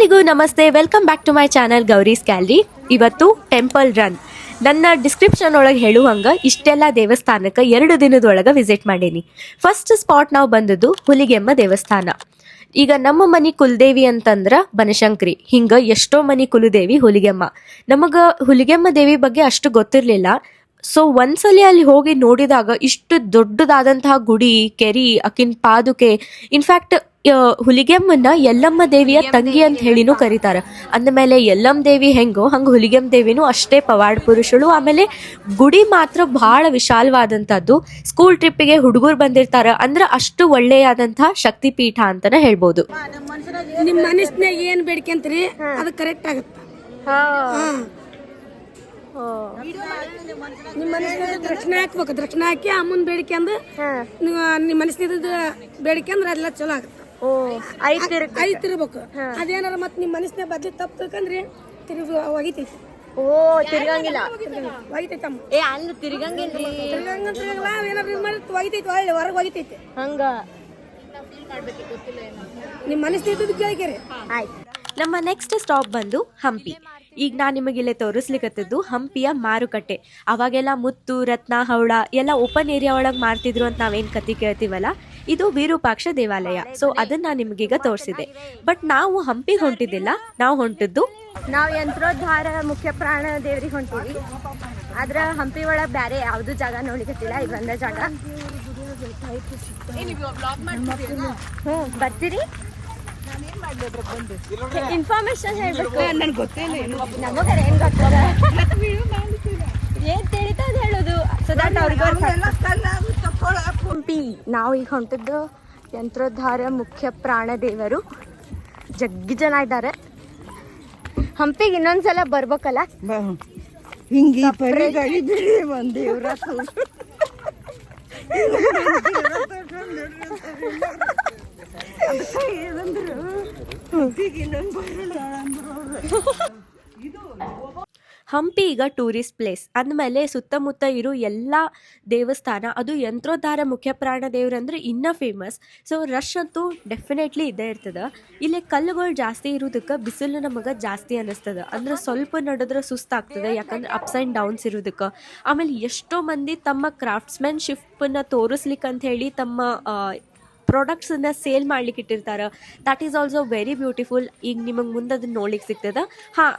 ಎಲ್ಲರಿಗೂ ನಮಸ್ತೆ, welcome back to my channel Gauri's gallery. ಇವತ್ತು ಟೆಂಪಲ್ ರನ್. ನನ್ನ ಡಿಸ್ಕ್ರಿಪ್ಷನ್ ಒಳಗೆ ಹೇಳುವಂಗೆ ಇಷ್ಟೆಲ್ಲ ದೇವಸ್ಥಾನಕ್ಕೆ 2 ದಿನದೊಳಗೆ ವಿಸಿಟ್ ಮಾಡೀನಿ. ಫಸ್ಟ್ ಸ್ಪಾಟ್ ನಾವು ಬಂದದ್ದು ಹುಲಿಗೆಮ್ಮ ದೇವಸ್ಥಾನ. ಈಗ ನಮ್ಮ ಮನೆ ಕುಲದೇವಿ ಅಂತಂದ್ರೆ ಬನಶಂಕರಿ, ಹಿಂಗೆ ಎಷ್ಟೋ ಮನೆ ಕುಲದೇವಿ ಹುಲಿಗೆಮ್ಮ. ನಮಗೆ ಹುಲಿಗೆಮ್ಮ ದೇವಿ ಬಗ್ಗೆ ಅಷ್ಟು ಗೊತ್ತಿರಲಿಲ್ಲ. ಸೊ ಒಂದ್ಸಲಿ ಅಲ್ಲಿ ಹೋಗಿ ನೋಡಿದಾಗ ಇಷ್ಟು ದೊಡ್ಡದಾದಂತಹ ಗುಡಿ, ಕೆರಿ, ಅಕ್ಕಿನ ಪಾದುಕೆ, ಇನ್ಫ್ಯಾಕ್ಟ್ ಹುಲಿಗೆಮ್ಮನ್ನ ಯಲ್ಲಮ್ಮ ದೇವಿಯ ತಂಗಿ ಅಂತ ಹೇಳಿನೂ ಕರೀತಾರೆ. ಅಂದಮೇಲೆ ಯಲ್ಲಮ್ಮ ದೇವಿ ಹೆಂಗೋ ಹಂಗೆ ಹುಲಿಗೆಮ್ಮ ದೇವಿನೂ ಅಷ್ಟೇ ಪವಾಡ ಪುರುಷಳು. ಆಮೇಲೆ ಗುಡಿ ಮಾತ್ರ ಬಹಳ ವಿಶಾಲವಾದಂಥದ್ದು. ಸ್ಕೂಲ್ ಟ್ರಿಪ್ಪಿಗೆ ಹುಡುಗರು ಬಂದಿರ್ತಾರೆ ಅಂದ್ರೆ ಅಷ್ಟು ಒಳ್ಳೆಯಾದಂತಹ ಶಕ್ತಿ ಪೀಠ ಅಂತಾನೆ ಹೇಳ್ಬೋದು. ನಿಮ್ಮ ಮನಸ್ಸಿನಾಗ ಏನ್ ಬೇಡಿಕೆಂತ್ರಿ ಅದು ಕರೆಕ್ಟ್ ಆಗುತ್ತೆ. ನಿಮ್ಮ ಮನಸ್ಸಿನಾಗ ದರ್ಶನ ಹಾಕ್ಬೇಕು. ದರ್ಶನ ಹಾಕಿ ಅಮ್ಮನ ಬೇಡಿಕೆ ಅಂದ್ ನಿಮ್ಮ ಮನಸ್ಸಿನ ಬೇಡಿಕೆ ಅಂದ್ರೆ ಅದೆಲ್ಲ ಚಲೋ ಆಗುತ್ತೆ. ಐತಿರ್ಬೇಕು. ಅದೇನಾರ ಮತ್ ನಿಮ್ ಮನಸ್ಸಿನ ಬದ್ಲಿ ತಪ್ಪು ತಿಳ್ಕಂದ್ರಿ ಒಗಿತೈತಿ. ತಿರ್ಗಂಗಿಲ್ಲ, ಒಗಿತೈತಮ್ಮ. ತಿರ್ಗಂಗಿಲ್ರಿ, ಏನಾದ್ರು ಒಗಿತೈತಿ, ಒಳ್ಳೆ ಹೊರಗೆ ಒಗಿತೈತಿ. ಹಂಗ ನಿಮ್ ಮನಸ್ಸಿನ ಕೇಳಿಕೆರಿ. ಆಯ್ತು. ನಮ್ಮ ನೆಕ್ಸ್ಟ್ ಸ್ಟಾಪ್ ಬಂದು ಹಂಪಿ. ಈಗ ನಾನು ನಿಮಗಿಲ್ಲೇ ತೋರಿಸ್ಲಿಕ್ಕತ್ತಿದ್ದು ಹಂಪಿಯ ಮಾರುಕಟ್ಟೆ. ಅವಾಗೆಲ್ಲ ಮುತ್ತು, ರತ್ನ, ಹವಳ ಎಲ್ಲ ಓಪನ್ ಏರಿಯಾ ಒಳಗೆ ಮಾರ್ತಿದ್ರು ಅಂತ ನಾವೇನು ಕತೆ ಕೇಳ್ತೀವಲ್ಲ, ಇದು ವಿರೂಪಾಕ್ಷ ದೇವಾಲಯ. ಸೊ ಅದನ್ನ ನಾನು ನಿಮಗೀಗ ತೋರಿಸಿದೆ. ಬಟ್ ನಾವು ಹಂಪಿಗೆ ಹೊಂಟಿದ್ದಿಲ್ಲ, ನಾವು ಹೊಂಟಿದ್ದು ಯಂತ್ರೋದ್ಧಾರ ಮುಖ್ಯ ಪ್ರಾಣ ದೇವ್ರಿಗೆ ಹೊಂಟಿವಿ. ಆದ್ರೆ ಹಂಪಿ ಒಳಗೆ ಬೇರೆ ಯಾವ್ದು ಜಾಗ ನೋಡ್ಲಿಕ್ಕತ್ತಿಲ್ಲ, ಇದು ಒಂದೇ ಜಾಗ. ಬರ್ತೀರಿ? ಇನ್ಫಾರ್ಮೇಶನ್ ಹೇಳ್ಬೇಕು. ನನ್ಗೆ ಗೊತ್ತೇನೆ, ನಮಗರ ಏನ್ ಗೊತ್ತದ, ಏನ್ ತಿಳಿತ ಅದ್ ಹೇಳೋದು. ಸೊ ದಟ್ ಹಂಪಿ ನಾವು ಈಗ ಹೊಂಟಿದ್ದು ಯಂತ್ರೋದ್ಧಾರ ಮುಖ್ಯ ಪ್ರಾಣ ದೇವರು. ಜಗ್ಗಿ ಜನ ಇದ್ದಾರೆ. ಹಂಪಿಗೆ ಇನ್ನೊಂದ್ಸಲ ಬರ್ಬೇಕಲ್ಲ, ಹಿಂಗೆ ದೇವ್ರ ಹಂಪಿ ಈಗ ಟೂರಿಸ್ಟ್ ಪ್ಲೇಸ್ ಅಂದಮೇಲೆ ಸುತ್ತಮುತ್ತ ಇರೋ ಎಲ್ಲ ದೇವಸ್ಥಾನ ಅದು ಯಂತ್ರೋದ್ಧಾರ ಮುಖ್ಯ ಪ್ರಾಣ ದೇವ್ರು ಅಂದ್ರೆ ಇನ್ನೂ ಫೇಮಸ್. ಸೊ ರಶ್ ಅಂತೂ ಡೆಫಿನೆಟ್ಲಿ ಇದ್ದೇ ಇರ್ತದೆ. ಇಲ್ಲಿ ಕಲ್ಲುಗಳು ಜಾಸ್ತಿ ಇರೋದಕ್ಕೆ ಬಿಸಿಲು ನಮಗೆ ಜಾಸ್ತಿ ಅನ್ನಿಸ್ತದೆ. ಅಂದ್ರೆ ಸ್ವಲ್ಪ ನಡೆದ್ರೆ ಸುಸ್ತಾಗ್ತದೆ, ಯಾಕಂದ್ರೆ ಅಪ್ಸ್ ಆ್ಯಂಡ್ ಡೌನ್ಸ್ ಇರೋದಕ್ಕೆ. ಆಮೇಲೆ ಎಷ್ಟೋ ಮಂದಿ ತಮ್ಮ ಕ್ರಾಫ್ಟ್ಸ್ಮನ್ಶಿಪ್ಪನ್ನು ತೋರಿಸ್ಲಿಕ್ಕೆ ಅಂತ ಹೇಳಿ ತಮ್ಮ ಪ್ರಾಡಕ್ಟ್ಸನ್ನ ಸೇಲ್ ಮಾಡ್ಲಿಕ್ಕೆ ಇಟ್ಟಿರ್ತಾರೆ. That is also very beautiful. ಈಗ ನಿಮಗೆ ಮುಂದೆ ಅದನ್ನ ನೋಡ್ಲಿಕ್ಕೆ ಸಿಗ್ತದೆ.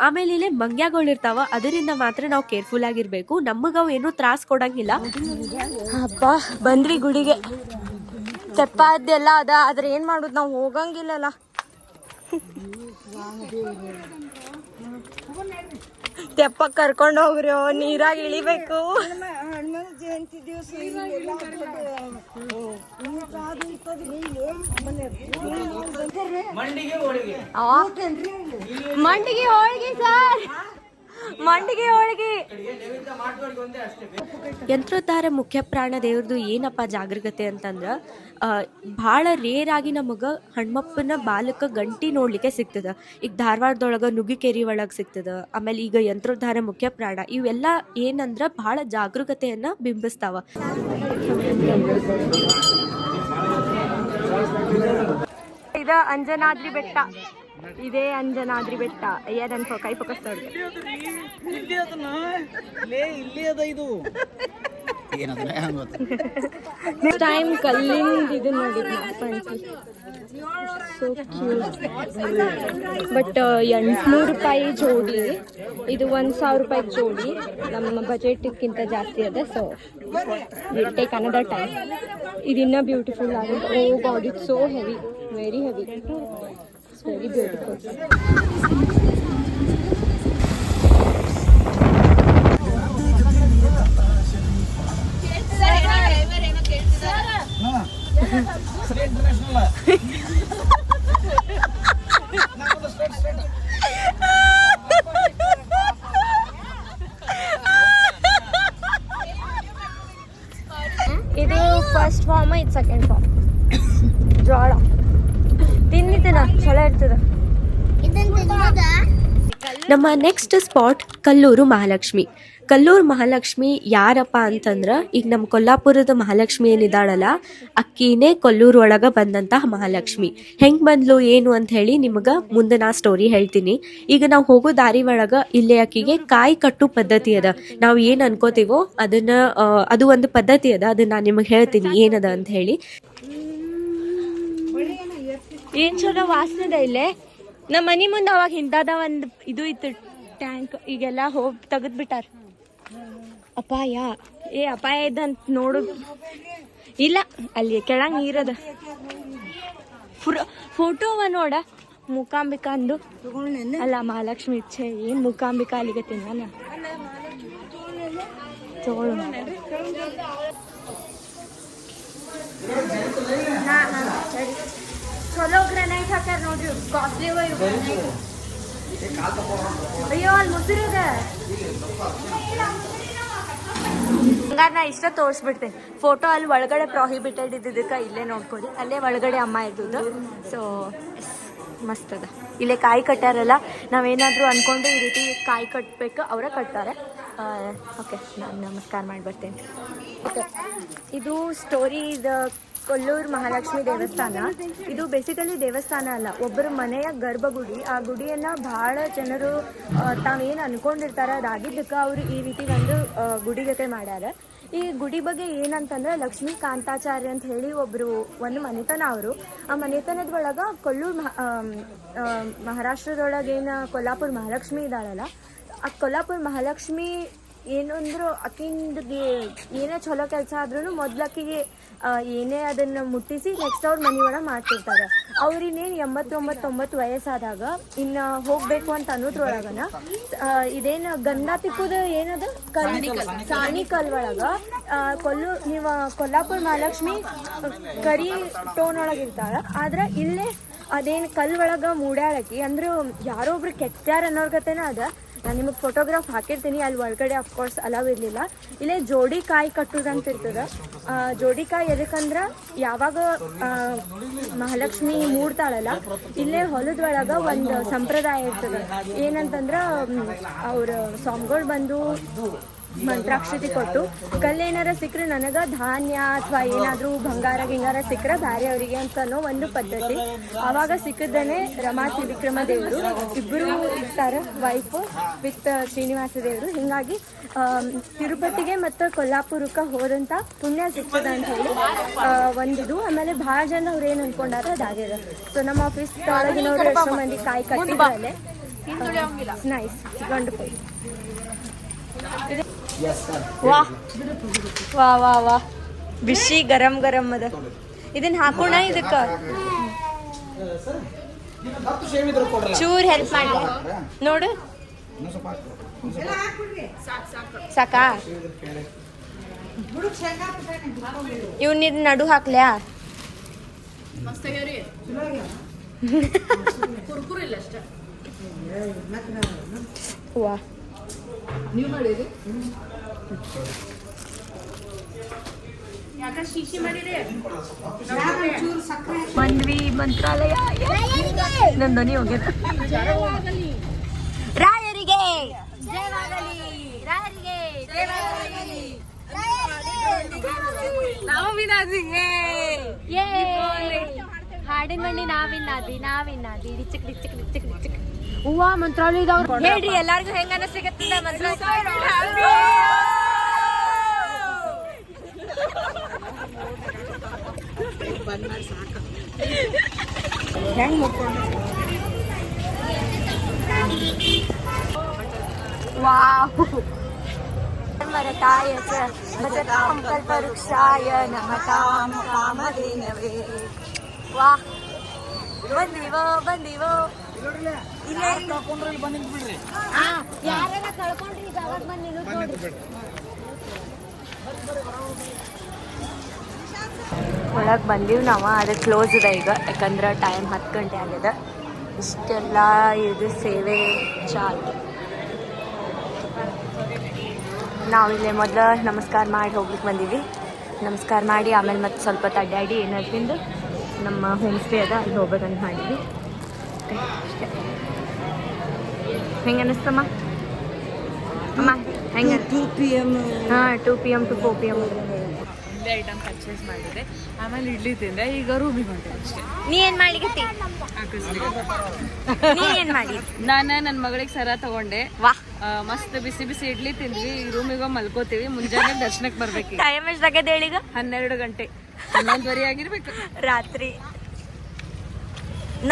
ಆಮೇಲೆ ಇಲ್ಲೇ ಮಂಗ್ಯಗಳು ಇರ್ತಾವ, ಅದರಿಂದ ಮಾತ್ರ ನಾವು ಕೇರ್ಫುಲ್ ಆಗಿರಬೇಕು. ನಮಗೆ ಅವು ಏನೂ ತ್ರಾಸ ಕೊಡಂಗಿಲ್ಲ. ಅಪ್ಪ ಬಂದ್ರಿ ಗುಡಿಗೆ. ತೆಪ್ಪಾದ್ದೆಲ್ಲ ಅದ, ಆದ್ರೆ ಏನು ಮಾಡೋದು, ನಾವು ಹೋಗಂಗಿಲ್ಲಲ್ಲ. ತೆಪ್ಪ ಕರ್ಕೊಂಡು ಹೋಗ್ರಿ, ನೀರಾಗ ಇಳಿಬೇಕು. ಜಯಂತಿ ದಿವಸ ಮಂಡಿಗೆ ಹೋಳಿಗೆ ಸರ್, ಮಂಡಿಗೆ ಹೋಳಿಗೆ. ಯಂತ್ರೋದ್ಧಾರ ಮುಖ್ಯ ಪ್ರಾಣ ದೇವ್ರದ್ದು ಏನಪ್ಪ ಜಾಗೃಗತೆ ಅಂತಂದ್ರೆ, ಭಾಳ ರೇರ್ ಆಗಿ ನಮಗೆ ಹಣ್ಮಪ್ಪನ ಬಾಲಕ ಗಂಟಿ ನೋಡ್ಲಿಕ್ಕೆ ಸಿಗ್ತದೆ. ಈಗ ಧಾರವಾಡದೊಳಗೆ ನುಗ್ಗಿಕೆರಿ ಒಳಗೆ ಸಿಗ್ತದೆ. ಆಮೇಲೆ ಈಗ ಯಂತ್ರೋದ್ಧಾರ ಮುಖ್ಯ ಪ್ರಾಣ ಇವೆಲ್ಲ ಏನಂದ್ರೆ ಭಾಳ ಜಾಗರೂಕತೆಯನ್ನ ಬಿಂಬಿಸ್ತಾವ. ಇದು ಅಂಜನಾದ್ರಿ ಬೆಟ್ಟ, ಇದೇ ಅಂಜನಾದ್ರಿ ಬೆಟ್ಟ. ಅಯ್ಯ ನನ್ನ ಕೈ ಪಕಸ್ತಾವ್ರಿ. ಟೈಮ್ ಕಲ್ಲಿಂದ ಇದು ನೋಡಿದ್ವಿ, ಸೊ ಕ್ಯೂಟ್. ಬಟ್ 800 ರೂಪಾಯಿ ಜೋಡಿ, ಇದು 1000 ರೂಪಾಯಿ ಜೋಡಿ. ನಮ್ಮ ಬಜೆಟ್ಗಿಂತ ಜಾಸ್ತಿ ಅದ. So will take another time. ಇದಿನ್ನ ಬ್ಯೂಟಿಫುಲ್ ಆಗುತ್ತೆ. Oh god, it's so heavy, very heavy. It's very beautiful. ಇದು ಫಸ್ಟ್ ಫಾರ್ಮ್, ಇದು ಸೆಕೆಂಡ್ ಫಾರ್ಮ್. ಜೋಳ ತಿನ್ನಿದ್ದೇನ ಚಲೋ ಇರ್ತದ. ನಮ್ಮ ನೆಕ್ಸ್ಟ್ ಸ್ಪಾಟ್ ಕಲ್ಲೂರು ಮಹಾಲಕ್ಷ್ಮಿ. ಕಲ್ಲೂರು ಮಹಾಲಕ್ಷ್ಮಿ ಯಾರಪ್ಪ ಅಂತಂದ್ರೆ ಈಗ ನಮ್ಮ ಕೊಲ್ಲಾಪುರದ ಮಹಾಲಕ್ಷ್ಮಿ ಏನಿದ್ದಾಳಲ್ಲ ಅಕ್ಕಿನೇ ಕೊಲ್ಲೂರು ಒಳಗೆ ಬಂದಂತಹ ಮಹಾಲಕ್ಷ್ಮಿ. ಹೆಂಗೆ ಬಂದ್ಲು ಏನು ಅಂತ ಹೇಳಿ ನಿಮ್ಗೆ ಮುಂದೆ ನಾ ಸ್ಟೋರಿ ಹೇಳ್ತೀನಿ. ಈಗ ನಾವು ಹೋಗೋ ದಾರಿ ಒಳಗೆ ಇಲ್ಲೇ ಅಕ್ಕಿಗೆ ಕಾಯಿ ಕಟ್ಟು ಪದ್ಧತಿ ಅದ. ನಾವು ಏನು ಅನ್ಕೋತೀವೋ ಅದನ್ನ ಅದು ಒಂದು ಪದ್ಧತಿ ಅದ, ಅದನ್ನ ನಾನು ನಿಮಗೆ ಹೇಳ್ತೀನಿ ಏನದ ಅಂತ ಹೇಳಿ. ಏನ್ ಚಲೋ ವಾಸನೆ ಇಲ್ಲೇ. ನಮ್ಮ ಮನಿ ಮುಂದೆ ಅವಾಗ ಹಿಂದಾದ ಒಂದು ಇದು ಇತ್ತು ಟ್ಯಾಂಕ್, ಈಗೆಲ್ಲ ಹೋಗಿ ತೆಗೆದ್ಬಿಟ್ಟಾರ. ಅಪಾಯ ಅಪಾಯ ಇದ್ದಂತ ನೋಡು. ಇಲ್ಲ ಅಲ್ಲಿ ಕೆಳಗೆ ನೀರದ ಫೋಟೋವ ನೋಡ ಮೂಕಾಂಬಿಕಾ ಅಂದು ಅಲ್ಲ ಮಹಾಲಕ್ಷ್ಮಿ ಇಚ್ಛೆ ಏನ್ ಮೂಕಾಂಬಿಕಾ ಅಲ್ಲಿಗತ್ತೀನಿ ನಾನು ತಗೊಳ್ಳು. ಚಲೋ ಗ್ರಾನೈಟ್ ಹಾಕ್ಯಾರ ನೋಡ್ರಿ, ಕಾಸ್ಟ್ಲಿ ಅಯ್ಯೋ ಅಲ್ಲಿ ಮುಸಿರದ ಹಂಗಾರ ನಾ ಇಷ್ಟ ತೋರಿಸ್ಬಿಡ್ತೇನೆ ಫೋಟೋ. ಅಲ್ಲಿ ಒಳಗಡೆ ಪ್ರಾಹಿಬಿಟೆಡ್ ಇದ್ದಿದ್ದಕ್ಕೆ ಇಲ್ಲೇ ನೋಡ್ಕೊಡಿ, ಅಲ್ಲೇ ಒಳಗಡೆ ಅಮ್ಮ ಇದ್ದುದು. ಸೊ ಮಸ್ತ್ ಅದ. ಇಲ್ಲೇ ಕಾಯಿ ಕಟ್ಟಾರಲ್ಲ, ನಾವೇನಾದರೂ ಅಂದ್ಕೊಂಡು ಈ ರೀತಿ ಕಾಯಿ ಕಟ್ಟಬೇಕು, ಅವರೇ ಕಟ್ತಾರೆ. ಓಕೆ, ನಾನು ನಮಸ್ಕಾರ ಮಾಡಿ ಬರ್ತೇನೆ. ಓಕೆ, ಇದು ಸ್ಟೋರಿ ಇದು ಕೊಲ್ಲೂರು ಮಹಾಲಕ್ಷ್ಮಿ ದೇವಸ್ಥಾನ. ಇದು ಬೇಸಿಕಲಿ ದೇವಸ್ಥಾನ ಅಲ್ಲ, ಒಬ್ಬರ ಮನೆಯ ಗರ್ಭಗುಡಿ. ಆ ಗುಡಿಯನ್ನು ಭಾಳ ಜನರು ತಾವೇನು ಅನ್ಕೊಂಡಿರ್ತಾರೆ ಅದಾಗಿದ್ದಕ್ಕೆ ಅವರು ಈ ರೀತಿ ಒಂದು ಗುಡಿ ಜೊತೆ ಮಾಡ್ಯಾರ. ಈ ಗುಡಿ ಬಗ್ಗೆ ಏನಂತಂದ್ರೆ ಲಕ್ಷ್ಮೀ ಕಾಂತಾಚಾರ್ಯ ಅಂತ ಹೇಳಿ ಒಬ್ಬರು ಒಂದು ಮನೆತನ. ಅವರು ಆ ಮನೆತನದ ಒಳಗೆ ಕೊಲ್ಲೂರು ಮಹಾರಾಷ್ಟ್ರದೊಳಗೇನು ಕೊಲ್ಲಾಪುರ ಮಹಾಲಕ್ಷ್ಮಿ ಇದ್ದಾಳಲ್ಲ, ಆ ಕೊಲ್ಲಾಪುರ ಮಹಾಲಕ್ಷ್ಮಿ ಏನು ಅಂದ್ರು ಅಕ್ಕಿಂದ ಏನೇ ಚಲೋ ಕೆಲಸ ಆದ್ರೂ ಮೊದ್ಲಕ್ಕಿಗೆ ಏನೇ ಅದನ್ನು ಮುಟ್ಟಿಸಿ ನೆಕ್ಸ್ಟ್ ಅವ್ರ ಮನೆ ಒಳಗೆ ಮಾಡ್ತಿರ್ತಾರೆ. ಅವ್ರಿನ್ನೇನು 89 ವಯಸ್ಸಾದಾಗ ಇನ್ನು ಹೋಗಬೇಕು ಅಂತ ಅನ್ನೋದ್ರೊಳಗನ ಇದೇನು ಗಂಧ ತಿಕ್ಕುದು ಏನದು ಸಾಣಿ ಕಲ್ ಒಳಗೆ ಕೊಲ್ಲಾಪುರ ಮಹಾಲಕ್ಷ್ಮಿ ಕರಿ ಟೋನ್ ಒಳಗೆ ಇರ್ತಾಳ. ಆದ್ರೆ ಇಲ್ಲೇ ಅದೇನು ಕಲ್ ಒಳಗೆ ಮೂಡ್ಯಾಳಕಿ ಅಂದ್ರೆ ಯಾರೋ ಒಬ್ರು ಕೆತ್ತಾರ ಅನ್ನೋರ್ಗತೆನ ಅದ. ನಾನು ನಿಮಗೆ ಫೋಟೋಗ್ರಾಫ್ ಹಾಕಿರ್ತೀನಿ, ಅಲ್ಲಿ ಒಳಗಡೆ ಅಫ್ಕೋರ್ಸ್ ಅಲವ್ ಇರಲಿಲ್ಲ. ಇಲ್ಲೇ ಜೋಡಿ ಕಾಯಿ ಕಟ್ಟುದಂತ ಇರ್ತದೆ. ಜೋಡಿ ಕಾಯಿ ಎದಕ್ಕಂದ್ರೆ ಯಾವಾಗ ಮಹಾಲಕ್ಷ್ಮಿ ಮೂಡ್ತಾಳಲ್ಲ, ಇಲ್ಲೇ ಹೊಲದೊಳಗೆ ಒಂದು ಸಂಪ್ರದಾಯ ಇರ್ತದೆ. ಏನಂತಂದ್ರೆ ಅವ್ರ ಸ್ವಾಮಿಗಳು ಬಂದು ಮಂತ್ರಾಕ್ಷತೆ ಕೊಟ್ಟು ಕಲ್ಲೇನಾರ ಸಿಕ್ಕರೆ ನನಗೆ ಧಾನ್ಯ ಅಥವಾ ಏನಾದರೂ ಬಂಗಾರ ಗಿಂಗಾರ ಸಿಕ್ಕರೆ ಬೇರೆ ಅವರಿಗೆ ಅಂತ ಅನ್ನೋ ಒಂದು ಪದ್ಧತಿ. ಆವಾಗ ಸಿಕ್ಕಿದ್ದೇನೆ ರಮಾ ತ್ರಿವಿಕ್ರಮ ದೇವರು ಇಬ್ಬರು ಇರ್ತಾರೆ, ವೈಫು ವಿತ್ ಶ್ರೀನಿವಾಸ ದೇವರು. ಹೀಗಾಗಿ ತಿರುಪತಿಗೆ ಮತ್ತು ಕೊಲ್ಲಾಪುರಕ್ಕೆ ಹೋದಂಥ ಪುಣ್ಯ ಸಿಗ್ತದೆ ಅಂತ ಹೇಳಿ ಒಂದಿದು. ಆಮೇಲೆ ಭಾಳ ಜನ ಅವ್ರು ಏನು ಅಂದ್ಕೊಂಡಾರ ಅದಾಗ್ಯದ. ಸೊ ನಮ್ಮ ಆಫೀಸ್ ಒಳಗಿನವ್ರು ಎಷ್ಟೋ ಮಂದಿ ಕಾಯಿ ಕಟ್ಟಿದ್ರಲ್ಲೇ. Nice, wonderful. ವಾ ವಾ ವಾ ವಾ ಬಿಸಿ ಗರಂ ಗರಂ ಅದ. ಇದನ್ನ ಹಾಕೋಣ, ಇದಕ್ಕೆ ಚೂರ್ ಹೆಲ್ಪ್ ಮಾಡಿ ನೋಡು. ಸಾಕಾ? ಇವನ್ ಇದು ನಡು ಹಾಕ್ಲ್ಯಾ? ವಾ ಬಂದ್ವಿ ಮಂತ್ರಾಲಯ. ನಂದನಿ ಹೋಗ್ಯದ. ರಾಯರಿಗೆ ಹಾಡಿನ ಮಂಡಿ ನಾವಿನ್ನಾದಿ ಡಿಚಕ್ ಡಿಚಕ್ ಡಿಚಕ್ ಡಿಚಕ್. ಹೂವ ಮಂತ್ರಾಲಯದವ್ರು ಹೇಳ್ರಿ ಎಲ್ಲಾರ್ಗು ಹೆಂಗ ಅನಿಸ್ಲಿಕತ್ತದ ಮಂತ್ರಾಲಯ. ವಾವ್ ವರದಾಯ ಚ ಭಜತಾಂ ಕಲ್ಪವೃಕ್ಷಾಯ ನಮತಾಂ ಕಾಮಧೇನವೇ. ವಾಹ್, ಬಂದಿವೋ ಯಾರ ಕಳ್ಕೊಂಡ್ರಿ ಈಗ ಅವಾಗ ಬಂದು ನೋಡ್ರಿ. ಒಳಗೆ ಬಂದೀವಿ ನಾವು. ಅದು ಕ್ಲೋಸ್ ಇದೆ ಈಗ, ಯಾಕಂದ್ರೆ ಟೈಮ್ 10 ಗಂಟೆ ಆಗಿದೆ. ಇಷ್ಟೆಲ್ಲ ಇದು ಸೇವೆ ಚಾಲು. ನಾವಿಲ್ಲೇ ಮೊದಲು ನಮಸ್ಕಾರ ಮಾಡಿ ಹೋಗ್ಲಿಕ್ಕೆ ಬಂದೀವಿ. ನಮಸ್ಕಾರ ಮಾಡಿ ಆಮೇಲೆ ಮತ್ತೆ ಸ್ವಲ್ಪ ಅಡ್ಡಾಡಿ ಏನಾದ್ರು ತಿಂದು ನಮ್ಮ ಹೋಮ್ ಸ್ಟೇ ಅದ ಅಲ್ಲಿ ಹೋಗ್ಬೇಕಂತ ಮಾಡಿದ್ವಿ. ಅಷ್ಟೇ. ಹೆಂಗೆ ಅನ್ನಿಸ್ತಮ್ಮ ಅಮ್ಮ? ಹೆಂಗೆ 2 PM ಹಾಂ 2 PM to 4 PM. ಇಲ್ಲೇ ಐಟಮ್ ಪರ್ಚೇಸ್ ಮಾಡಿದೆ, ಆಮೇಲೆ ಇಡ್ಲಿ ತಿಂದೆ, ಈಗ ರೂಮಿಗೆ ಹೊಂಟೆ ಅಷ್ಟೇ. ನೀ ಏನು ಮಾಡ್ಲಿಕತ್ತಿ? ನೀ ಏನು ಮಾಡಿ? ನಾನು ನನ್ನ ಮಗಳಿಗೆ ಸರ ತಗೊಂಡೆ, ವಾ ಮಸ್ತ್ ಬಿಸಿ ಬಿಸಿ ಇಡ್ಲಿ ತಿಂದ್ವಿ. ಈಗ ರೂಮಿಗೆ ಮಲ್ಕೋತೀವಿ, ಮುಂಜಾನೆ ದರ್ಶನಕ್ಕೆ ಬರ್ಬೇಕು. ಟೈಮ್ ಎಷ್ಟು ಆಗೈತೆ ಹೇಳೀಗ? 12 ಗಂಟೆ, 11:30 ಆಗಿರ್ಬೇಕು ರಾತ್ರಿ.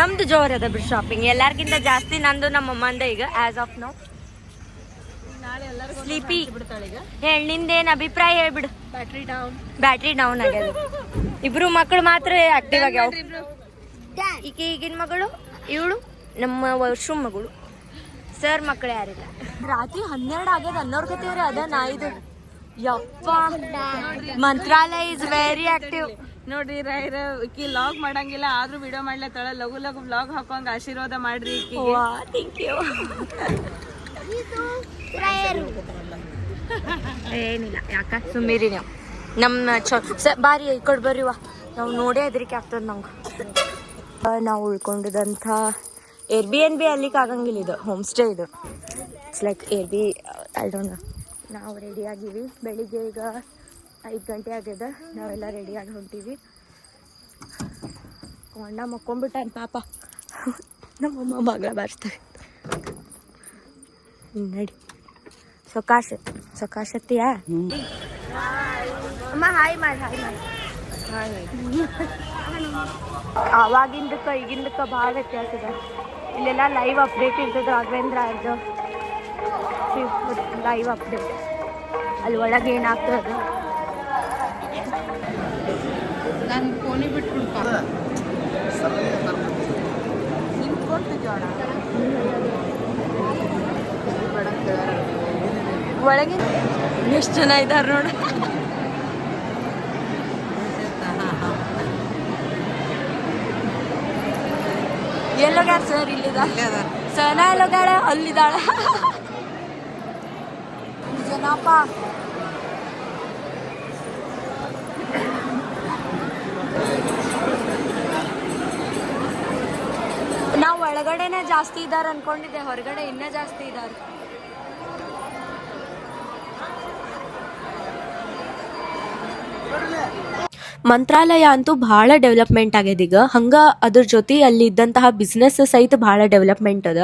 ನಮ್ದು ಜೋರ್ ಅದ ಬಿಡು ಶಾಪಿಂಗ್, ಎಲ್ಲಾರ್ಗಿಂತ ಜಾಸ್ತಿ ನಂದು ನಮ್ಮ ಅಮ್ಮಂದ ಈಗ ಆಸ್ ಆಫ್ ನೌ. ಸ್ಲೀಪಿ ಹೇಳಿ, ನಿಂದೇನು ಅಭಿಪ್ರಾಯ ಹೇಳ್ಬಿಡು. ಬ್ಯಾಟ್ರಿ ಡೌನ್ ಆಗ್ಯದ. ಇಬ್ರು ಮಕ್ಕಳು ಮಾತ್ರ ಆಕ್ಟಿವ್ ಆಗ್ಯಾವ. ಈಗಿನ ಮಗಳು ಇವಳು ನಮ್ಮ ವಾಶ್ರೂಮ್ ಮಗಳು. ಸರ್ ಮಕ್ಕಳು ಯಾರಿಲ್ಲ. ರಾತ್ರಿ 12 ಆಗ್ಯದ ಅನ್ನೋರ್ಗತ್ತೇವ್ರಿ ಅದ ನಾ ಇದು ಯಪ್ಪ. ಮಂತ್ರಾಲಯ ಇಸ್ ವೆರಿ ಆಕ್ಟಿವ್ ನೋಡ್ರಿ. ಈಕಿ ಲಾಗ್ ಮಾಡಂಗಿಲ್ಲ, ಆದ್ರೂ ವಿಡಿಯೋ ಮಾಡ್ಲತ್ತಾಳ. ಲಘು ಲಘು ವ್ಲಾಗ್ ಹಾಕೋಂಗ ಆಶೀರ್ವಾದ ಮಾಡ್ರಿ ಈಕಿಗೆ. Thank you. ಏನಿಲ್ಲ, ಯಾಕ ಸುಮ್ಮೀರಿ ನೀವು. ನಮ್ಮ ಬಾರಿ ಈ ಕಡೆ ಬರ್ರಿವ, ನಾವು ನೋಡೇ ಹೆದರಿಕೆ ಆಗ್ತದೆ ನಮ್ಗೆ. ನಾವು ಉಳ್ಕೊಂಡಿದಂಥ Airbnb ಅಲ್ಲಿಗೆ ಆಗಂಗಿಲ್ಲ, ಇದು ಹೋಮ್ ಸ್ಟೇ. ಇದು it's like Airbnb, I don't know. ನಾವು ರೆಡಿ ಆಗೀವಿ. ಬೆಳಿಗ್ಗೆ ಈಗ 5 ಗಂಟೆ ಆಗ್ಯದ, ನಾವೆಲ್ಲ ರೆಡಿಯಾಗಿ ಹೊಂಟೀವಿ. ಅಣ್ಣ ಮಕ್ಕೊಂಬಿಟ್ಟಾನ ಪಾಪ. ನಮ್ಮಮ್ಮ ಮಗಳ ಬರ್ತಾರೆ. ನಡಿ ಸೊಕಾಶತ್ತಿಯಾ ಅಮ್ಮ. ಹಾಯ್ ಮಾಡಿ ಆವಾಗಿಂದಕ್ಕೆ ಈಗಿಂದಕ್ಕೆ ಭಾಳ ವ್ಯತ್ಯಾಸ ಇದೆ. ಇಲ್ಲೆಲ್ಲ ಲೈವ್ ಅಪ್ಡೇಟ್ ಇರ್ತದೆ. ರಾಘವೇಂದ್ರ ಅವ್ರದ್ದು ಲೈವ್ ಅಪ್ಡೇಟ್, ಅಲ್ಲಿ ಒಳಗೆ ಏನಾಗ್ತದೆ. ನಾನು ಫೋನಿ ಬಿಟ್ಬಿಡ್ಪ ಒಳಗೆ ಎಷ್ಟು ಜನ ಇದ್ದಾರೆ ನೋಡ. ಎಲ್ಲೋಗ್ಯಾರ ಸರ್? ಇಲ್ಲಿದ ಸನ ಎಲ್ಲೋಗ್ಯಾಳ, ಅಲ್ಲಿದ್ದಾಳ ಜನಪ್ಪ. ನಾವು ಒಳಗಡೆನೆ ಜಾಸ್ತಿ ಇದ್ದಾರೆ ಅನ್ಕೊಂಡಿದ್ದೆ, ಹೊರಗಡೆ ಇನ್ನೂ ಜಾಸ್ತಿ ಇದ್ದಾರೆ. ಮಂತ್ರಾಲಯ ಅಂತೂ ಭಾಳ ಡೆವಲಪ್ಮೆಂಟ್ ಆಗ್ಯದ ಈಗ. ಹಂಗ ಅದ್ರ ಜೊತೆ ಅಲ್ಲಿ ಇದ್ದಂತಹ ಬಿಸ್ನೆಸ್ ಸಹಿತ ಭಾಳ ಡೆವಲಪ್ಮೆಂಟ್ ಅದ.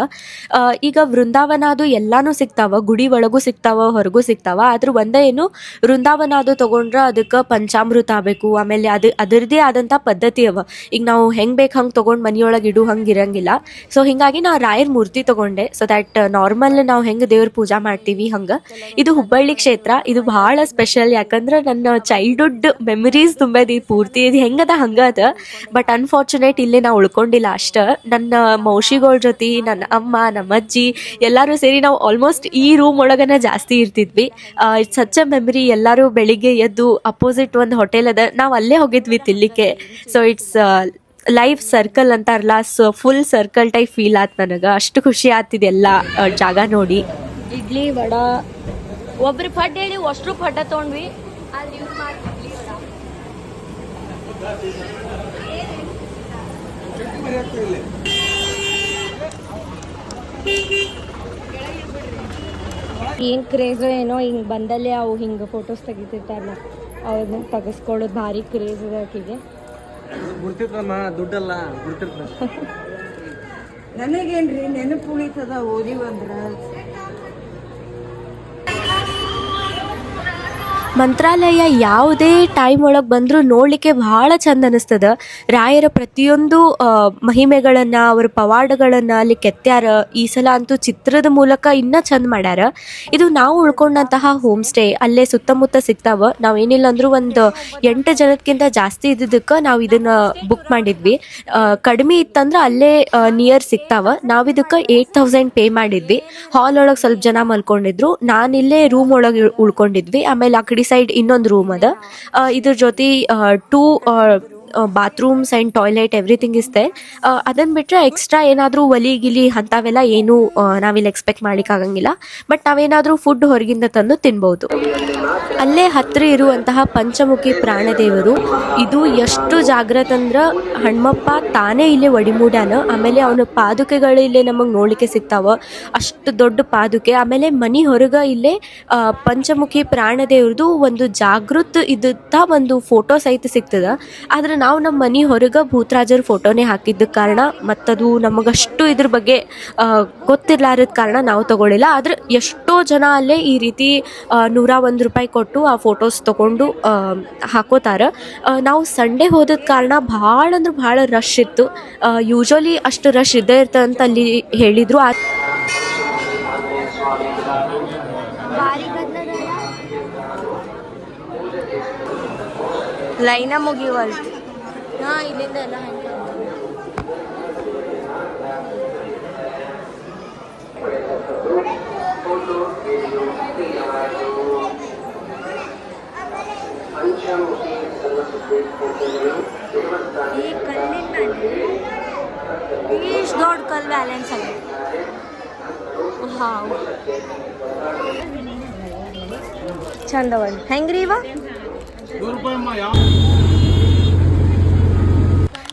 ಈಗ ವೃಂದಾವನ ಅದು ಎಲ್ಲಾನು ಸಿಗ್ತಾವ, ಗುಡಿ ಒಳಗೂ ಸಿಗ್ತಾವ, ಹೊರಗೂ ಸಿಗ್ತಾವ. ಆದ್ರೂ ಒಂದೇ ಏನು, ವೃಂದಾವನ ಅದು ತಗೊಂಡ್ರೆ ಅದಕ್ಕೆ ಪಂಚಾಮೃತ ಆಗಬೇಕು, ಆಮೇಲೆ ಅದರದೇ ಆದಂಥ ಪದ್ಧತಿ ಅವ. ಈಗ ನಾವು ಹೆಂಗೆ ಬೇಕು ಹಂಗೆ ತೊಗೊಂಡು ಮನೆಯೊಳಗೆ ಇಡು ಹಂಗೆ ಇರಂಗಿಲ್ಲ. ಸೊ ಹೀಗಾಗಿ ನಾ ರಾಯರ್ ಮೂರ್ತಿ ತೊಗೊಂಡೆ. ಸೊ ದ್ಯಾಟ್ ನಾರ್ಮಲ್ ನಾವು ಹೆಂಗೆ ದೇವ್ರ ಪೂಜಾ ಮಾಡ್ತೀವಿ ಹಂಗೆ. ಇದು ಹುಬ್ಬಳ್ಳಿ ಕ್ಷೇತ್ರ. ಇದು ಭಾಳ ಸ್ಪೆಷಲ್, ಯಾಕಂದ್ರೆ ನನ್ನ ಚೈಲ್ಡ್ಹುಡ್ ಮೆಮರೀಸ್ ತುಂಬ ಪೂರ್ತಿ ಇದು ಹೆಂಗದ ಹಂಗದ. ಬಟ್ ಅನ್ಫಾರ್ಚುನೇಟ್ ಇಲ್ಲಿ ನಾವು ಉಳ್ಕೊಂಡಿಲ್ಲ ಅಷ್ಟ. ನನ್ನ ಮೌಶಿಗಳ ಜೊತೆ, ನನ್ನ ಅಮ್ಮ, ನಮ್ಮ ಅಜ್ಜಿ ಎಲ್ಲರೂ ಸೇರಿ ನಾವು ಆಲ್ಮೋಸ್ಟ್ ಈ ರೂಮ್ ಒಳಗನ ಜಾಸ್ತಿ ಇರ್ತಿದ್ವಿ. It's such a memory. ಎಲ್ಲರೂ ಬೆಳಿಗ್ಗೆ ಎದ್ದು ಅಪೋಸಿಟ್ ಒಂದು ಹೋಟೆಲ್ ಅದ, ನಾವು ಅಲ್ಲೇ ಹೋಗಿದ್ವಿ ತಿನ್ಲಿಕ್ಕೆ. ಸೊ ಇಟ್ಸ್ ಲೈಫ್ ಸರ್ಕಲ್ ಅಂತಾರಲ್ಲ, so full circle type feel ಆಯ್ತು ನನಗೆ. ಅಷ್ಟು ಖುಷಿ ಆಗ್ತಿದೆಲ್ಲ ಜಾಗ ನೋಡಿ. ಇಡ್ಲಿ ವಡ ಒಬ್ರು ಪಡ್ಡು ಹೇಳಿ ಅಷ್ಟ್ರು ಪಡ್ಡ ತೊಗೊಂಡ್ವಿ. ಆದ್ರೆ ಇವ್ರು ಮಾಡ್ತೀವಿ ಏನು ಕ್ರೇಜ್ ಏನೋ. ಹಿಂಗೆ ಬಂದಲ್ಲೇ ಅವು ಹಿಂಗೆ ಫೋಟೋಸ್ ತೆಗಿತಿರ್ತಾರಲ್ಲ, ಅವ್ರನ್ನ ತೆಗೆಸ್ಕೊಳ್ಳೋದು ಭಾರಿ ಕ್ರೇಜ್ ಇದೆ ಆಕಿಗೆ. ದುಡ್ಡಲ್ಲ ಗುರ್ತಿರ್ತ. ನನಗೇನ್ರಿ ನೆನಪು ಉಳಿತದ ಓದಿವಂದ್ರ. ಮಂತ್ರಾಲಯ ಯಾವುದೇ ಟೈಮ್ ಒಳಗೆ ಬಂದರೂ ನೋಡಲಿಕ್ಕೆ ಭಾಳ ಚಂದ ಅನ್ನಿಸ್ತದ. ರಾಯರ ಪ್ರತಿಯೊಂದು ಮಹಿಮೆಗಳನ್ನು, ಅವರ ಪವಾಡಗಳನ್ನು ಅಲ್ಲಿ ಕೆತ್ತ್ಯಾರ. ಈ ಸಲ ಅಂತೂ ಚಿತ್ರದ ಮೂಲಕ ಇನ್ನೂ ಚಂದ ಮಾಡ್ಯಾರ. ಇದು ನಾವು ಉಳ್ಕೊಂಡಂತಹ ಹೋಮ್ ಸ್ಟೇ ಅಲ್ಲೇ ಸುತ್ತಮುತ್ತ ಸಿಗ್ತಾವ. ನಾವೇನಿಲ್ಲ ಅಂದರೂ ಒಂದು 8 ಜನಕ್ಕಿಂತ ಜಾಸ್ತಿ ಇದ್ದಿದ್ದಕ್ಕೆ ನಾವು ಇದನ್ನು ಬುಕ್ ಮಾಡಿದ್ವಿ. ಕಡಿಮೆ ಇತ್ತಂದ್ರೆ ಅಲ್ಲೇ ನಿಯರ್ ಸಿಗ್ತಾವ. ನಾವು ಇದಕ್ಕೆ 8,000 ಪೇ ಮಾಡಿದ್ವಿ. ಹಾಲ್ ಒಳಗೆ ಸ್ವಲ್ಪ ಜನ ಮಲ್ಕೊಂಡಿದ್ರು, ನಾನಿಲ್ಲೇ ರೂಮ್ ಒಳಗೆ ಉಳ್ಕೊಂಡಿದ್ವಿ. ಆಮೇಲೆ ಆ ಕಡೆ ಸೈಡ್ ಇನ್ನೊಂದು ರೂಮ್ ಅದ. ಇದ್ರ ಜೊತೆ 2 bathrooms and toilet everything is there. ಅದನ್ನು ಬಿಟ್ಟರೆ ಎಕ್ಸ್ಟ್ರಾ ಏನಾದರೂ ಒಲಿ ಗಿಲಿ ಅಂಥವೆಲ್ಲ ಏನೂ ನಾವಿಲ್ಲಿ ಎಕ್ಸ್ಪೆಕ್ಟ್ ಮಾಡಲಿಕ್ಕಾಗಂಗಿಲ್ಲ. ಬಟ್ ನಾವೇನಾದರೂ ಫುಡ್ ಹೊರಗಿಂದ ತಂದು ತಿನ್ಬೋದು. ಅಲ್ಲೇ ಹತ್ತಿರ ಇರುವಂತಹ ಪಂಚಮುಖಿ ಪ್ರಾಣದೇವರು, ಇದು ಎಷ್ಟು ಜಾಗ್ರತ ಅಂದ್ರೆ ಹಣ್ಮಪ್ಪ ತಾನೇ ಇಲ್ಲೇ ಒಡಿಮೂಡ್ಯಾನ. ಆಮೇಲೆ ಅವನ ಪಾದುಕೆಗಳು ಇಲ್ಲೇ ನಮಗೆ ನೋಡ್ಲಿಕ್ಕೆ ಸಿಗ್ತಾವ, ಅಷ್ಟು ದೊಡ್ಡ ಪಾದುಕೆ. ಆಮೇಲೆ ಮನೆ ಹೊರಗೆ ಇಲ್ಲೇ ಪಂಚಮುಖಿ ಪ್ರಾಣದೇವ್ರದ್ದು ಒಂದು ಜಾಗೃತ ಇದ್ದ ಒಂದು ಫೋಟೋ ಸಹಿತ ಸಿಗ್ತದೆ. ಆದ್ರೆ ನಾವು ನಮ್ಮ ಮನೆ ಹೊರಗೆ ಭೂತರಾಜರ ಫೋಟೋನೇ ಹಾಕಿದ್ದ ಕಾರಣ ಮತ್ತದು ನಮಗಷ್ಟು ಇದ್ರ ಬಗ್ಗೆ ಗೊತ್ತಿರ್ಲಾರದ ಕಾರಣ ನಾವು ತಗೊಳ್ಳಿಲ್ಲ. ಆದ್ರೆ ಎಷ್ಟೋ ಜನ ಅಲ್ಲೇ ಈ ರೀತಿ $101 ಕೊಟ್ಟು ಆ ಫೋಟೋಸ್ ತೊಗೊಂಡು ಹಾಕೋತಾರೆ. ನಾವು ಸಂಡೇ ಹೋದ ಕಾರಣ ಭಾಳ ಅಂದ್ರೆ ಭಾಳ ರಶ್ ಇತ್ತು. ಯೂಶ್ವಲಿ ಅಷ್ಟು ರಶ್ ಇದ್ದೇ ಇರ್ತದೆ ಅಂತ ಅಲ್ಲಿ ಹೇಳಿದರು. ಲೈನ ಮುಗಿವಲ್ತು. ಹಾಂ, ಇಲ್ಲಿಂದ ಎಲ್ಲ ಹಂಗೆ ಈ ಕಲ್ಲಿನ ಇಷ್ಟು ದೊಡ್ಡ ಕಲ್ಲು ಬ್ಯಾಲೆನ್ಸ್ ಆಗಿದೆ. ಹಾಂ, ಚಂದವ. ಹೆಂಗ್ರಿ ಇವ?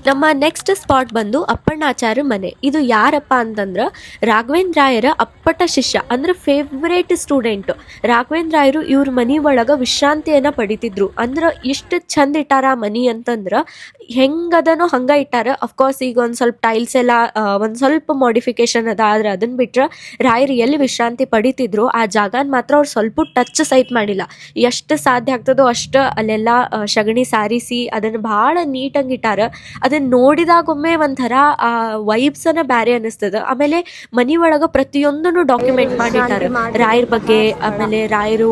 ನಮ್ಮ ನೆಕ್ಸ್ಟ್ ಸ್ಪಾಟ್ ಬಂದು ಅಪ್ಪಣ್ಣಾಚಾರ್ಯ ಮನೆ. ಇದು ಯಾರಪ್ಪ ಅಂತಂದ್ರೆ ರಾಘವೇಂದ್ರ ರಾಯರ ಅಪ್ಪಟ ಶಿಷ್ಯ, ಅಂದ್ರೆ ಫೇವ್ರೇಟ್ ಸ್ಟೂಡೆಂಟ್. ರಾಘವೇಂದ್ರ ರಾಯರು ಇವ್ರ ಮನೆ ಒಳಗೆ ವಿಶ್ರಾಂತಿಯನ್ನು ಪಡಿತಿದ್ರು. ಅಂದ್ರೆ ಇಷ್ಟು ಚಂದ ಇಟ್ಟಾರ ಮನೆ ಅಂತಂದ್ರೆ ಹೆಂಗದನೋ ಹಂಗೆ ಇಟ್ಟಾರ. ಅಫ್ಕೋರ್ಸ್ ಈಗ ಒಂದು ಸ್ವಲ್ಪ ಟೈಲ್ಸ್ ಎಲ್ಲ ಒಂದು ಸ್ವಲ್ಪ ಮಾಡಿಫಿಕೇಶನ್ ಅದ. ಆದ್ರೆ ಅದನ್ನ ಬಿಟ್ರೆ ರಾಯರು ಎಲ್ಲಿ ವಿಶ್ರಾಂತಿ ಪಡಿತಿದ್ರು ಆ ಜಾಗನ ಮಾತ್ರ ಅವ್ರು ಸ್ವಲ್ಪ ಟಚ್ ಸಹಿತ ಮಾಡಿಲ್ಲ. ಎಷ್ಟು ಸಾಧ್ಯ ಆಗ್ತದೋ ಅಷ್ಟು ಅಲ್ಲೆಲ್ಲ ಸಗಣಿ ಸಾರಿಸಿ ಅದನ್ನು ಭಾಳ ನೀಟಾಗಿ ಇಟ್ಟಾರ. ಅದನ್ನ ನೋಡಿದಾಗೊಮ್ಮೆ ಒಂಥರ ಆ ವೈಬ್ಸನ್ನ ಬ್ಯಾರೆ ಅನ್ನಿಸ್ತದ. ಆಮೇಲೆ ಮನಿ ಒಳಗೆ ಪ್ರತಿಯೊಂದನ್ನು ಡಾಕ್ಯುಮೆಂಟ್ ಮಾಡಿಟ್ಟಾರ ರಾಯರ ಬಗ್ಗೆ. ಆಮೇಲೆ ರಾಯರು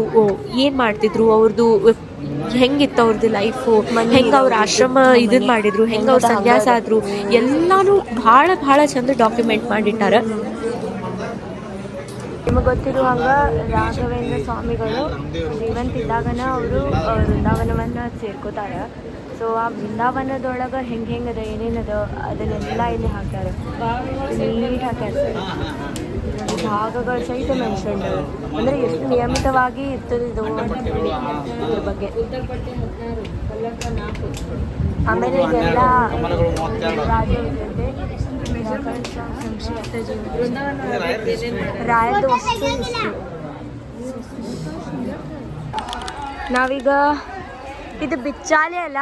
ಏನ್ ಮಾಡ್ತಿದ್ರು, ಅವ್ರದ್ದು ಹೆಂಗಿತ್ತು ಅವ್ರದ್ದು ಲೈಫು, ಹೆಂಗೆ ಅವ್ರ ಆಶ್ರಮ ಇದನ್ನ ಮಾಡಿದ್ರು, ಹೆಂಗೆ ಅವ್ರ ಸನ್ಯಾಸ ಆದ್ರು, ಎಲ್ಲಾನು ಭಾಳ ಭಾಳ ಚಂದ ಡಾಕ್ಯುಮೆಂಟ್ ಮಾಡಿಟ್ಟಾರ. ನಿಮಗೆ ಗೊತ್ತಿರುವಾಗ ರಾಘವೇಂದ್ರ ಸ್ವಾಮಿಗಳು ಜೀವಂತಿದ್ದಾಗನ ಅವರು ವೃಂದಾವನವನ್ನು ಸೇರ್ಕೋತಾರೆ. ಸೊ ಆ ಬೃಂದಾವನದೊಳಗೆ ಹೆಂಗದ ಏನೇನದ ಅದನ್ನೆಲ್ಲ ಇಲ್ಲಿ ಹಾಕ್ತಾರೆ, ನೀಟ್ ಹಾಕ್ಯಾರ. ಭಾಗಗಳು ಸಹಿತ ಮೆನ್ಷನ್, ಅಂದರೆ ಎಷ್ಟು ನಿಯಮಿತವಾಗಿ ಇರ್ತದೆ ಇದು ಇದ್ರ ಬಗ್ಗೆ. ಆಮೇಲೆ ಇದೆಲ್ಲ ಸಂಕ್ಷಿಪ್ತ ರಾಯದು ವಸ್ತು. ನಾವೀಗ ಇದು ಬಿಚ್ಚಾಲೆ ಅಲ್ಲ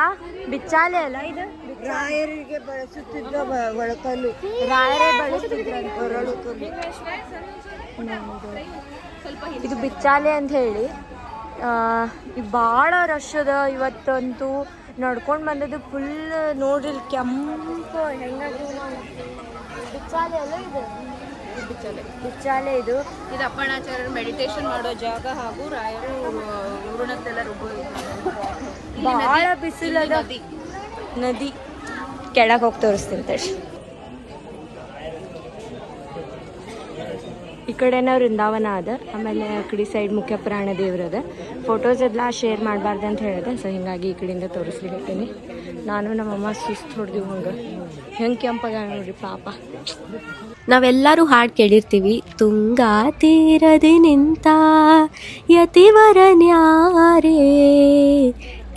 ಇದು ರಾಯರಿಗೆ ಬಳಸುತ್ತಿದ್ದ ಒಳಕಲ್ಲು, ರಾಯರೇ ಬಳಸ್ತಿದ್ರು. ಇದು ಬಿಚ್ಚಾಲೆ ಅಂತ ಹೇಳಿ. ಭಾಳ ರಶ್ ಅದ ಇವತ್ತಂತೂ. ನಡ್ಕೊಂಡು ಬಂದದ್ದು ಫುಲ್ ನೋಡ್ರಿ ಕೆಂಪು ಹೆಂಗಾದ್ರು. ಬಿಚ್ಚಾಲೆ ಅಲ್ಲ ಇದು, ಬಿಚ್ಚಾಲೆ ಇದು ಅಪ್ಪಣ್ಣಾಚಾರ್ಯರು ಮೆಡಿಟೇಷನ್ ಮಾಡೋ ಜಾಗ ಹಾಗೂ ರಾಯರು ಊರಣತ್ತೆಲ್ಲ ಭಾಳ ಬಿಸಿಲದ ನದಿ. ಕೆಳಗೆ ಹೋಗಿ ತೋರಿಸ್ತೀನಿ ತಕ್ಷಣ. ಈ ಕಡೆನ ವೃಂದಾವನ ಅದ, ಆಮೇಲೆ ಆ ಕಡೆ ಸೈಡ್ ಮುಖ್ಯ ಪ್ರಾಣ ದೇವ್ರದ. ಫೋಟೋಸ್ ಎಲ್ಲ ಶೇರ್ ಮಾಡಬಾರ್ದು ಅಂತ ಹೇಳಿದೆ. ಸೊ ಹಿಂಗಾಗಿ ಈ ಕಡೆಯಿಂದ ತೋರಿಸ್ಲಿಕ್ಕೀನಿ. ನಾನು ನಮ್ಮಮ್ಮ ಸುಸ್ತು ಹೊಡೆದಿವು. ಹೆಂಗೆ ಕೆಂಪಾಗ ನೋಡ್ರಿ ಪಾಪ. ನಾವೆಲ್ಲರೂ ಹಾಡು ಕೇಳಿರ್ತೀವಿ, ತುಂಗಾ ತೀರದಿ ನಿಂತ ಯತಿವರನ್ಯಾರೇ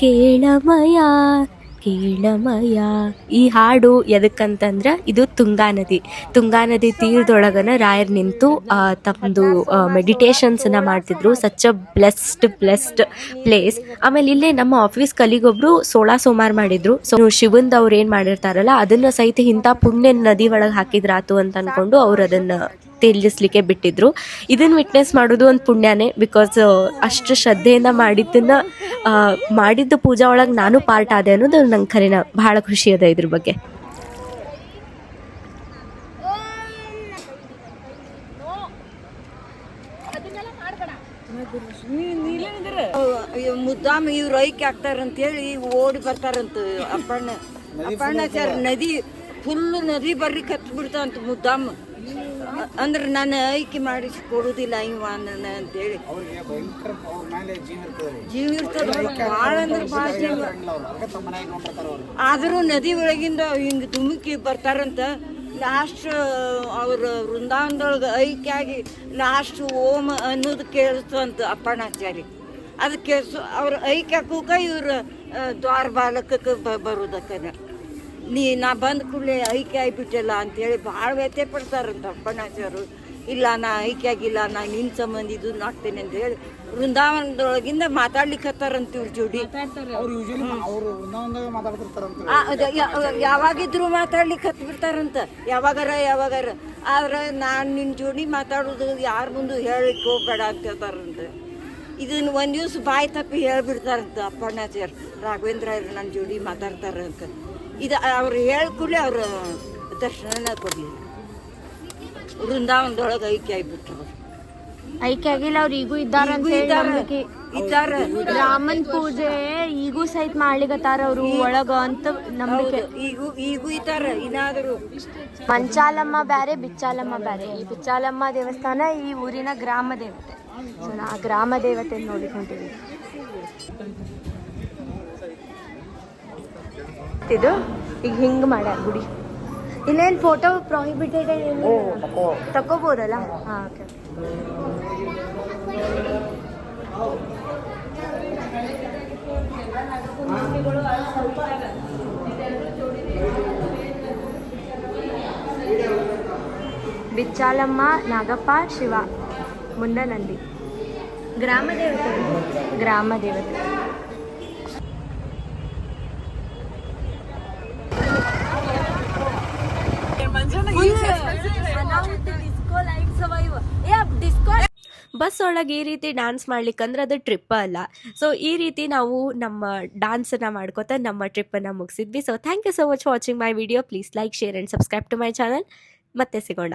ಕೇಳಮಯ ಕೇಳಮಯ. ಈ ಹಾಡು ಎದಕ್ಕಂತಂದ್ರೆ ಇದು ತುಂಗಾ ನದಿ ತೀರದೊಳಗನ ರಾಯರ್ ನಿಂತು ತಮ್ಮದು ಮೆಡಿಟೇಷನ್ಸನ್ನ ಮಾಡ್ತಿದ್ರು. Such a blessed place. ಆಮೇಲೆ ಇಲ್ಲೇ ನಮ್ಮ ಆಫೀಸ್ ಕಲಿಗೊಬ್ರು 16 ಸೋಮವಾರ ಮಾಡಿದ್ರು. ಸೊ ಶಿವಂದ್ ಅವ್ರು ಏನು ಮಾಡಿರ್ತಾರಲ್ಲ ಅದನ್ನ ಸಹಿತ ಇಂಥ ಪುಣ್ಯ ನದಿ ಒಳಗೆ ಹಾಕಿದ್ರಾತು ಅಂತ ಅನ್ಕೊಂಡು ಅವ್ರು ಅದನ್ನ ತೇಲಿಸ್ಲಿಕ್ಕೆ ಬಿಟ್ಟಿದ್ರು. ಇದನ್ನ ವಿಟ್ನೆಸ್ ಮಾಡೋದು ಒಂದು ಪುಣ್ಯನೇ. ಬಿಕಾಸ್ ಅಷ್ಟು ಶ್ರದ್ಧೆಯಿಂದ ಮಾಡಿದ್ದ ಪೂಜಾ ಒಳಗೆ ನಾನು ಪಾರ್ಟ್ ಆದೆ ಅನ್ನೋದು ನಂಗೆ ಖರೇನ ಭಾಳ ಖುಷಿ ಅದ ಇದ್ರ ಬಗ್ಗೆ. ಮುದ್ದಾಮ ಇವ್ರು ಐಕ್ಯ ಆಗ್ತಾರಂತೇಳಿ ಓಡಿ ಬರ್ತಾರಂತ. ಅಪ್ಪಣ್ಣಾಚಾರ್ಯ ನದಿ ಫುಲ್ ನದಿ ಬರ್ಲಿಕ್ಕೆ ಹತ್ತು ಬಿಡ್ತಾರಂತ ಮುದ್ದಾಮ. ಅಂದ್ರೆ ನಾನು ಆಯ್ಕೆ ಮಾಡಿಸಿ ಕೊಡುದಿಲ್ಲ ಇವ ನನ್ನ ಅಂತೇಳಿ ಜೀವ ಇರ್ತದ ಭಾಳ ಅಂದ್ರೆ ಭಾಳ ಜೀವ. ಆದರೂ ನದಿ ಒಳಗಿಂದ ಹಿಂಗೆ ಧುಮುಕಿ ಬರ್ತಾರಂತ. ಲಾಸ್ಟ್ ಅವ್ರ ವೃಂದಾವನದೊಳಗೆ ಐಕ್ಯ ಆಗಿ ಲಾಸ್ಟ್ ಓಂ ಅನ್ನೋದು ಕೇಳಿಸ್ತಂತ ಅಪ್ಪಣಾಚಾರಿ. ಅದು ಕೇಳಿಸು ಅವ್ರ ಐಕ್ಯ ಕೂಕ ಇವ್ರ ದ್ವಾರ ಬಾಲಕಕ್ಕೆ ಬರೋದಕ್ಕನ ನಾ ಬಂದ ಕೂಡಲೇ ಐಕ್ಯ ಆಗಿಬಿಟ್ಟಲ್ಲ ಅಂತೇಳಿ ಭಾಳ ವ್ಯಥೆ ಪಡ್ತಾರಂತ ಅಪ್ಪಣಾಚಾರು. ಇಲ್ಲ ನಾ ಐಕ್ಯ ಆಗಿಲ್ಲ, ನಾ ನಿನ್ನ ಸಂಬಂಧ ಇದು ನಾಗ್ತೇನೆ ಅಂತ ಹೇಳಿ ವೃಂದಾವನದೊಳಗಿಂದ ಮಾತಾಡ್ಲಿಕ್ಕತ್ತಾರಂತ ಇವ್ರ ಜೋಡಿ. ಯಾವಾಗಿದ್ರು ಮಾತಾಡ್ಲಿಕ್ಕೆ ಹತ್ಬಿಡ್ತಾರಂತ ಯಾವಾಗಾರ. ಆದ್ರೆ ನಾನು ನಿನ್ನ ಜೋಡಿ ಮಾತಾಡೋದು ಯಾರ ಮುಂದೆ ಹೇಳಿಕ್ಕೆ ಹೋಗ್ಬೇಡ ಅಂತ ಹೇಳ್ತಾರಂತ. ಇದನ್ನು ಒಂದು ದಿವ್ಸ ಬಾಯಿ ತಪ್ಪಿ ಹೇಳ್ಬಿಡ್ತಾರಂತ ಅಪ್ಪಣ್ಣಾಚಾರ್ಯ. ರಾಘವೇಂದ್ರ ನನ್ನ ಜೋಡಿ ಮಾತಾಡ್ತಾರಂತ. ಇದು ಅವ್ರು ಹೇಳ್ಕೂಡಲೇ ಅವ್ರ ದರ್ಶನ ಕೊಡಲಿಲ್ಲ. ವೃಂದಾವನದೊಳಗೆ ಐಕ್ಯ ಆಗಿಬಿಟ್ರು. ಐಕ್ಯ ಆಗಿಲ್ಲ, ಅವ್ರು ಈಗೂ ಇದ್ದಾರೆ. ರಾಮನ್ ಪೂಜೆ ಈಗೂ ಸಹಿತ ಮಾಡ್ಲಿಕತ್ತಾರ ಅವ್ರು ಒಳಗ ಅಂತ ನಂಬಿಕೆ. ಈಗೂ ಇದ್ದಾರೆ ಇನ್ನಾದರೂ. ಮಂಚಾಲಮ್ಮ ಬ್ಯಾರೆ, ಬಿಚ್ಚಾಲಮ್ಮ ಬ್ಯಾರೆ. ಈ ಬಿಚ್ಚಾಲಮ್ಮ ದೇವಸ್ಥಾನ ಈ ಊರಿನ ಗ್ರಾಮ ದೇವತೆ. ಸೊ ನಾ ಗ್ರಾಮ ದೇವತೆ ನೋಡಿಕೊಂಡಿವಿ. ಇದು ಈಗ ಹಿಂಗೆ ಮಾಡ್ಯಾರ ಗುಡಿ. ಇಲ್ಲೇನು ಫೋಟೋ ಪ್ರಾಹಿಬಿಟೆಡ್ ತಗೋಬೋದಲ್ಲ? ಹಾಂ, ಓಕೆ. ಬಿಚ್ಚಾಲಮ್ಮ, ನಾಗಪ್ಪ, ಶಿವ, ಮುಂದೆ ನಂದಿ. ಗ್ರಾಮ ದೇವತೆ. ಬಸ್ ಒಳಗೆ ಈ ರೀತಿ ಡ್ಯಾನ್ಸ್ ಮಾಡ್ಲಿಕ್ಕಂದ್ರೆ ಅದು ಟ್ರಿಪ್ ಅಲ್ಲ. ಸೊ ಈ ರೀತಿ ನಾವು ನಮ್ಮ ಡ್ಯಾನ್ಸನ್ನು ಮಾಡ್ಕೋತಾ ನಮ್ಮ ಟ್ರಿಪ್ಪನ್ನು ಮುಗಿಸಿದ್ವಿ. So thank you so much for watching my video. Please like, share and subscribe to my channel. ಮತ್ತೆ ಸಿಗೋಣ.